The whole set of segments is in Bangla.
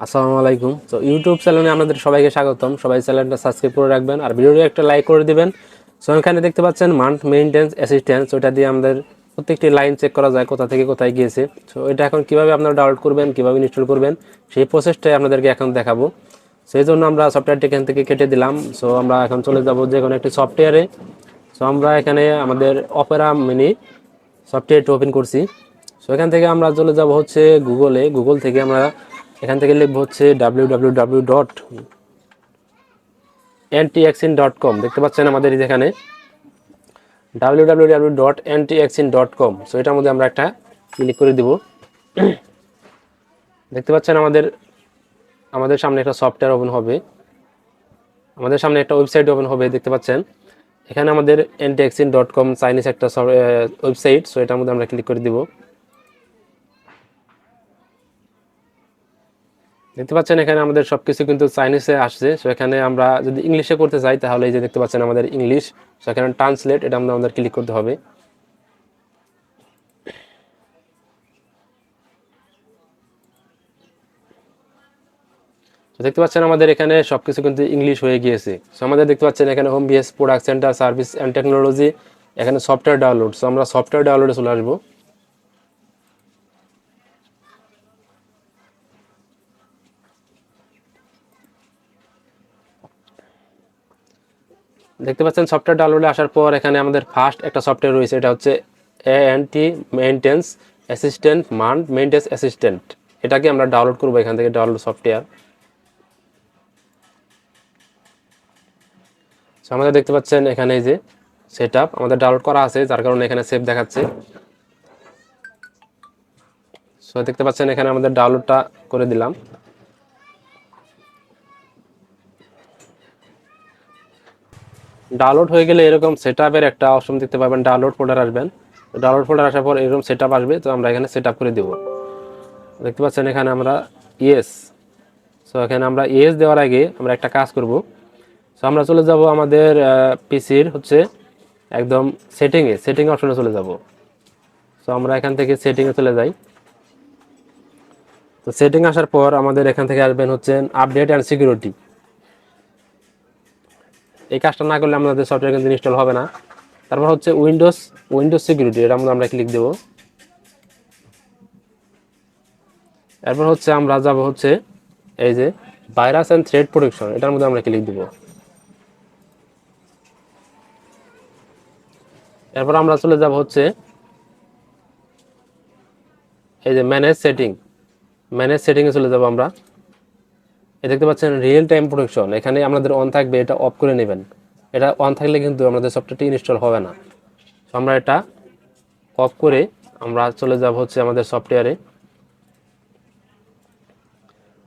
আসসালামু আলাইকুম। তো ইউটিউব চ্যানেলে আমাদের সবাইকে স্বাগতম। সবাই চ্যানেলটা সাবস্ক্রাইব করে রাখবেন আর ভিডিওটি একটা লাইক করে দিবেন। সো এখানে দেখতে পাচ্ছেন মান্থ মেইনটেন্স অ্যাসিস্ট্যান্স, ওটা দিয়ে আমাদের প্রত্যেকটি লাইন চেক করা যায় কোথা থেকে কোথায় গিয়েছে। সো এটা এখন কিভাবে আপনারা ডাউনলোড করবেন, কিভাবে ইনস্টল করবেন, সেই প্রসেসটাই আপনাদেরকে এখন দেখাবো। সেই জন্য আমরা সফটওয়্যারটি এখান থেকে কেটে দিলাম। সো আমরা এখন চলে যাব যে কোনো একটি সফটওয়্যারে। সো আমরা এখানে আমাদের অপেরা মিনি সফটওয়্যারটি ওপেন করছি। সো এখান থেকে আমরা চলে যাব হচ্ছে গুগল থেকে আমরা এখান থেকে লিখবো হচ্ছে www.ntxin.com। দেখতে পাচ্ছেন আমাদের এখানে www.ntxin.com। সো এটার মধ্যে আমরা একটা ক্লিক করে দিব। দেখতে পাচ্ছেন আমাদের সামনে একটা সফটওয়্যার ওপেন হবে, আমাদের সামনে একটা ওয়েবসাইট ওপেন হবে। দেখতে পাচ্ছেন এখানে আমাদের ntxin.com চাইনিজ একটা ওয়েবসাইট। সো এটার মধ্যে আমরা ক্লিক করে দিব। দেখতে পাচ্ছেন এখানে আমাদের সবকিছু কিন্তু চাইনিজে আসছে। সো এখানে আমরা যদি ইংলিশে করতে চাই তাহলে এই যে দেখতে পাচ্ছেন আমাদের ইংলিশ। সো এখানে ট্রান্সলেট, এটা আমাদের ক্লিক করতে হবে। তো দেখতে পাচ্ছেন আমাদের এখানে সবকিছু কিন্তু ইংলিশ হয়ে গিয়েছে। সো আমাদের দেখতে পাচ্ছেন এখানে home BS product centre service and technology, এখানে সফটওয়্যার ডাউনলোড। সো আমরা সফটওয়্যার ডাউনলোডে চলে আসবো। দেখতে পাচ্ছেন সফটওয়্যার ডাউনলোডে আসার পর এখানে আমাদের ফার্স্ট একটা সফটওয়্যার রয়েছে, এটা হচ্ছে ANT maintenance assistant, month maintenance assistant. এটাকে আমরা ডাউনলোড করবো এখান থেকে, ডাউনলোড সফটওয়্যার। সো আমাদের দেখতে পাচ্ছেন এখানে এই যে সেট আপ আমাদের ডাউনলোড করা আছে, যার কারণে এখানে সেভ দেখাচ্ছে। সো দেখতে পাচ্ছেন এখানে আমাদের ডাউনলোডটা করে দিলাম। ডাউনলোড হয়ে গেলে এরকম সেটআপের একটা অপশন দেখতে পাবেন, ডাউনলোড ফোল্ডার আসবেন। ডাউনলোড ফোল্ডার আসার পর এরকম সেটআপ আসবে। তো আমরা এখানে সেটআপ করে দেব। দেখতে পাচ্ছেন এখানে আমরা ইয়েস। সো এখানে আমরা ইয়েস দেওয়ার আগে আমরা একটা কাজ করব। সো আমরা চলে যাব আমাদের পিসির হচ্ছে একদম সেটিং অপশনে চলে যাব। সো আমরা এখান থেকে সেটিংয়ে চলে যাই। তো সেটিং আসার পর আমাদের এখান থেকে আসবেন হচ্ছে আপডেট অ্যান্ড সিকিউরিটি। এই কাজটা না করলে আমাদের সফটওয়্যার কিন্তু ইনস্টল হবে না। তারপর হচ্ছে উইন্ডোজ সিকিউরিটি, এটার মধ্যে আমরা ক্লিক দেব। এরপর হচ্ছে আমরা যাব হচ্ছে এই যে ভাইরাস অ্যান্ড থ্রেট প্রোটেকশন, এটার মধ্যে আমরা ক্লিক দিব। এরপর আমরা চলে যাব হচ্ছে এই যে ম্যানেজ সেটিংয়ে চলে যাব আমরা। এই দেখতে পাচ্ছেন রিয়েল টাইম প্রোটেকশন, এখানে আমাদের অন থাকবে, এটা অফ করে নেবেন। এটা অন থাকলে কিন্তু আমাদের সফটওয়্যারটি ইনস্টল হবে না। তো আমরা এটা অফ করে আমরা চলে যাব হচ্ছে আমাদের সফটওয়্যারে।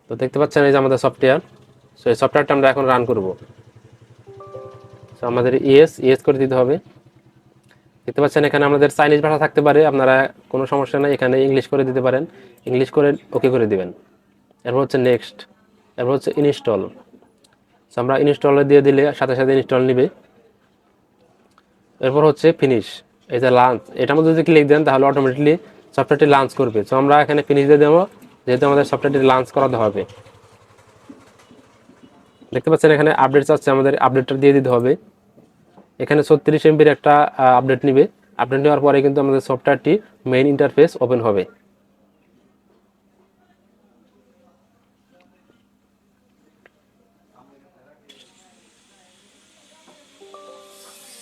তো দেখতে পাচ্ছেন এই যে আমাদের সফটওয়্যার। সো এই সফটওয়্যারটা আমরা এখন রান করব। সো আমাদের ইয়েস করে দিতে হবে। দেখতে পাচ্ছেন এখানে আমাদের চাইনিজ ভাষা থাকতে পারে, আপনারা কোনো সমস্যা নাই, এখানে ইংলিশ করে দিতে পারেন। ইংলিশ করে ওকে করে দিবেন। এরপর হচ্ছে নেক্সট, এরপর হচ্ছে ইনস্টল। সো আমরা ইনস্টলে দিয়ে দিলে সাথে সাথে ইনস্টল নিবে। এরপর হচ্ছে ফিনিশ, এই যে লাঞ্চ, এটার মধ্যে যদি ক্লিক দেন তাহলে অটোমেটিকলি সফটওয়্যারটি লাঞ্চ করবে। সো আমরা এখানে ফিনিশ দিয়ে দেবো, যেহেতু আমাদের সফটওয়্যারটি লাঞ্চ করাতে হবে। দেখতে পাচ্ছেন এখানে আপডেট চাচ্ছে, আমাদের আপডেটটা দিয়ে দিতে হবে। এখানে 36 এমবির একটা আপডেট নিবে। আপডেট নেওয়ার পরে কিন্তু আমাদের সফটওয়্যারটি মেইন ইন্টারফেস ওপেন হবে।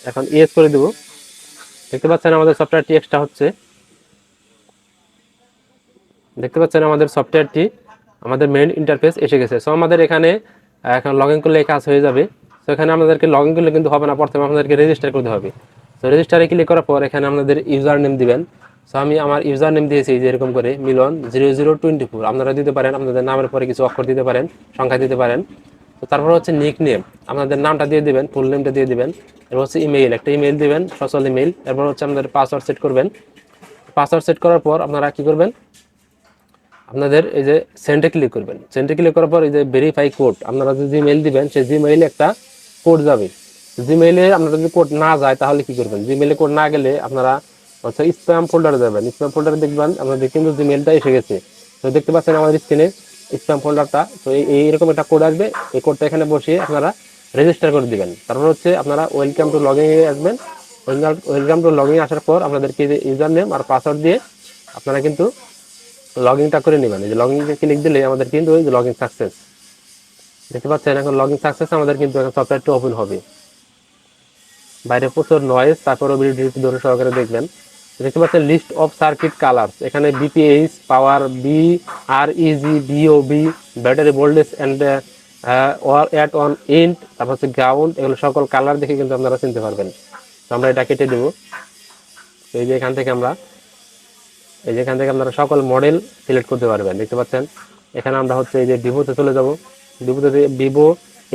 এখন ইয়েস করে দেব। দেখতে পাচ্ছেন আমাদের সফটওয়্যারটি এক্সট্রা হচ্ছে। দেখতে পাচ্ছেন আমাদের সফটওয়্যারটি আমাদের মেইন ইন্টারফেস এসে গেছে। সো আমাদের এখানে এখন লগ ইন করলে কাজ হয়ে যাবে। সো এখানে আমাদেরকে লগ ইন করলে কিন্তু হবে না, প্রথমে আপনাদেরকে রেজিস্টার করতে হবে। সো রেজিস্টারে ক্লিক করার পর এখানে আপনাদের ইউজার নেম দিবেন। সো আমি আমার ইউজার নেম দিয়েছি যে এরকম করে মিলন0024। আপনারা দিতে পারেন, আপনাদের নামের পরে কিছু অক্ষর দিতে পারেন, সংখ্যা দিতে পারেন। তো তারপর হচ্ছে নিক নেম, আপনাদের নামটা দিয়ে দিবেন, ফুল নেমটা দিয়ে দিবেন। এরপর হচ্ছে ইমেইল, একটা ইমেইল দিবেন, সচল ইমেইল। এরপর হচ্ছে আপনাদের পাসওয়ার্ড সেট করবেন। পাসওয়ার্ড সেট করার পর আপনারা কি করবেন, আপনাদের এই যে সেন্ডে ক্লিক করবেন। সেন্ডে ক্লিক করার পর এই যে ভেরিফাই কোড, আপনারা যে জিমেইল দিবেন সেই জিমেইলে একটা কোড যাবে। জিমেইলে আপনারা যদি কোড না যায় তাহলে কি করবেন, জিমেইলে কোড না গেলে আপনারা হচ্ছে স্প্যাম ফোল্ডারে যাবেন। স্প্যাম ফোল্ডারে দেখবেন আপনাদের কিন্তু জিমেইলটা এসে গেছে। তো দেখতে পাচ্ছেন আমাদের স্ক্রিনে স্প্যাম ফোল্ডারটা। তো এইরকম একটা কোড আসবে, এই কোডটা এখানে বসিয়ে আপনারা রেজিস্টার করে দিবেন। তারপর হচ্ছে আপনারা ওয়েলকাম টু লগইন এ আসবেন। ওয়েলকাম টু লগইন আসার পর আপনাদেরকে ইউজার নেম আর পাসওয়ার্ড দিয়ে আপনারা কিন্তু লগইনটা করে নেবেন। এই যে লগইনে ক্লিক দিলে আমাদের কিন্তু ওই যে লগইন সাকসেস দেখতে পাচ্ছেন। এখন লগইন সাকসেস আমাদের কিন্তু এখন সফটওয়্যারটি ওপেন হবে। বাইরে প্রচুর নয়েজ, তারপরে ভিডিওটি ধরে সহকারে দেখবেন। দেখতে পাচ্ছেন লিস্ট অফ সার্কিট কালার্স, এখানে BPH, power, B R EG, BOB, battery voltage and at on int, তারপর হচ্ছে গ্রাউন্ড, এগুলো সকল কালার দেখে কিন্তু আপনারা চিনতে পারবেন। তো আমরা এটা কেটে দেবো। এই যে এখান থেকে আপনারা সকল মডেল সিলেক্ট করতে পারবেন। দেখতে পাচ্ছেন এখানে আমরা হচ্ছে এই যে ভিভোতে চলে যাব। ভিভোতে ভিভো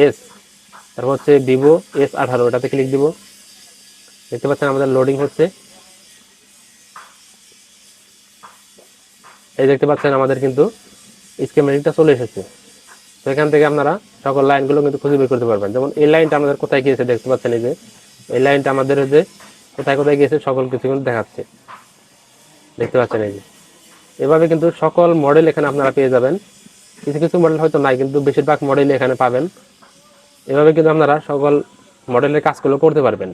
এস, তারপর হচ্ছে ভিভো S18, এটাতে ক্লিক দিব। দেখতে পাচ্ছেন আমাদের লোডিং হচ্ছে। এই দেখতে পাচ্ছেন আমাদের কিন্তু স্কিমেটিকটা চলে এসেছে। তো এখান থেকে আপনারা সকল লাইনগুলো কিন্তু খুঁজে বের করতে পারবেন। যেমন এই লাইনটা আমাদের কোথায় গিয়েছে দেখতে পাচ্ছেন, এই যে এই লাইনটা আমাদের যে কোথায় কোথায় গিয়েছে সকল কিছু কিন্তু দেখাচ্ছে। দেখতে পাচ্ছেন এই যে এভাবে কিন্তু সকল মডেল এখানে আপনারা পেয়ে যাবেন। কিছু কিছু মডেল হয়তো নাই, কিন্তু বেশিরভাগ মডেল এখানে পাবেন। এভাবে কিন্তু আপনারা সকল মডেলের কাজগুলো করতে পারবেন।